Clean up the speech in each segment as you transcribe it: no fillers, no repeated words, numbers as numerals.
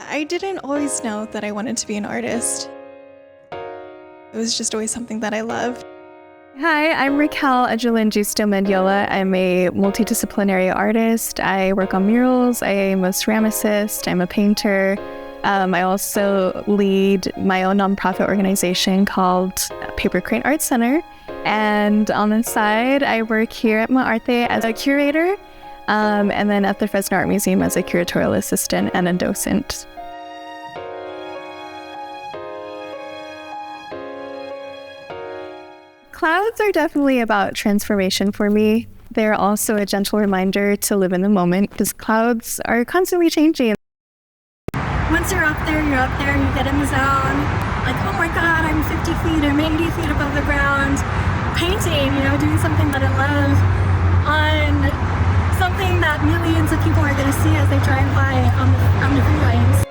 I didn't always know that I wanted to be an artist. It was just always something that I loved. Hi, I'm Racquelle Edralin Justo Mendiola. I'm a multidisciplinary artist. I work on murals. I am a ceramicist. I'm a painter. I also lead my own nonprofit organization called Paper Crane Art Center. And on the side, I work here at Arte as a curator, and then at the Fresno Art Museum as a curatorial assistant and a docent. Clouds are definitely about transformation for me. They're also a gentle reminder to live in the moment because clouds are constantly changing. Once you're up there, you get in the zone. Like, oh my God, I'm 50 feet, I'm 80 feet above the ground. Painting, doing something that I love on something that millions of people are going to see as they drive by on the freeways.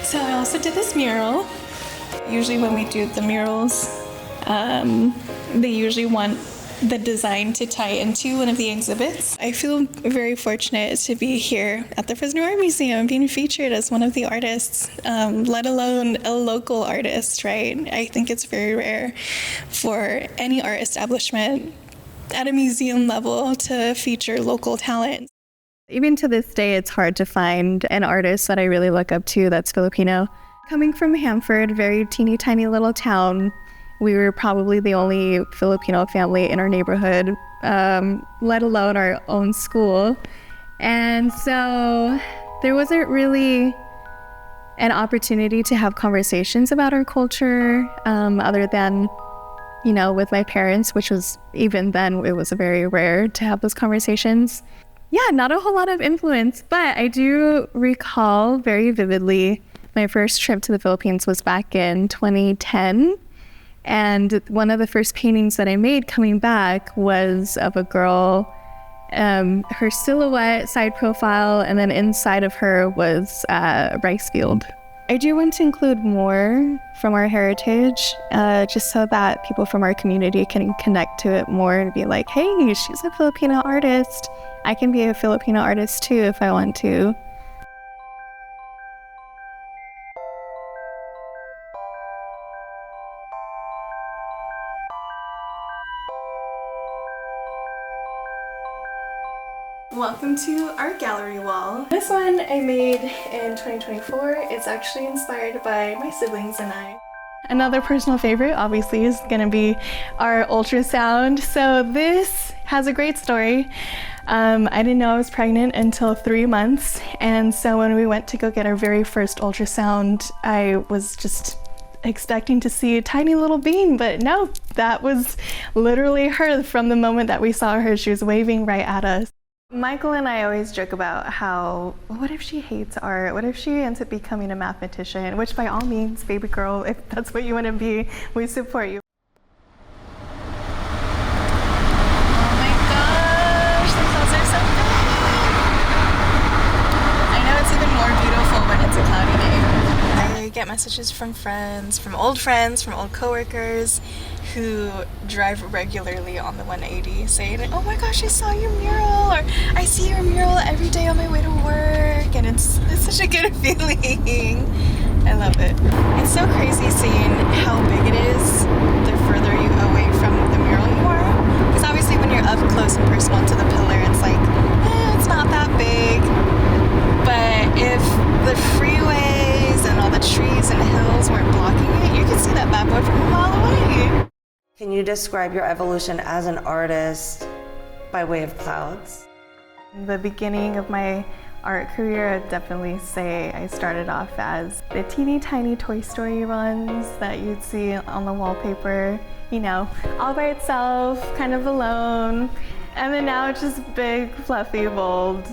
So I also did this mural. Usually when we do the murals, they usually want the design to tie into one of the exhibits. I feel very fortunate to be here at the Fresno Art Museum being featured as one of the artists, let alone a local artist, right? I think it's very rare for any art establishment at a museum level to feature local talent. Even to this day, it's hard to find an artist that I really look up to that's Filipino. Coming from Hanford, very teeny tiny little town, we were probably the only Filipino family in our neighborhood, let alone our own school. And so there wasn't really an opportunity to have conversations about our culture other than, with my parents, which was, even then, it was very rare to have those conversations. Yeah, not a whole lot of influence, but I do recall very vividly my first trip to the Philippines was back in 2010. And one of the first paintings that I made coming back was of a girl, her silhouette, side profile, and then inside of her was a rice field. I do want to include more from our heritage, just so that people from our community can connect to it more and be like, hey, she's a Filipino artist. I can be a Filipino artist too if I want to. Welcome to our gallery wall. This one I made in 2024. It's actually inspired by my siblings and I. Another personal favorite, obviously, is gonna be our ultrasound. So this has a great story. I didn't know I was pregnant until 3 months. And so when we went to go get our very first ultrasound, I was just expecting to see a tiny little bean, but no, that was literally her. From the moment that we saw her, she was waving right at us. Michael and I always joke about how, what if she hates art? What if she ends up becoming a mathematician? Which by all means, baby girl, if that's what you want to be, we support you. Oh my gosh, the clouds are so big. I know it's even more beautiful when it's a cloudy day. I get messages from friends, from old coworkers, who drive regularly on the 180 saying, oh my gosh, I saw your mural, or I see your mural every day on my way to work, and it's such a good feeling. I love it. It's so crazy seeing how big it is the further you away from the mural you are, because obviously when you're up close and personal to the pillar, it's like, it's not that big, but if the freeways and all the trees and hills weren't blocking it, you could see that bad boy from a mile away. Can you describe your evolution as an artist by way of clouds? The beginning of my art career, I'd definitely say I started off as the teeny tiny Toy Story runs that you'd see on the wallpaper, all by itself, kind of alone. And then now it's just big, fluffy, bold.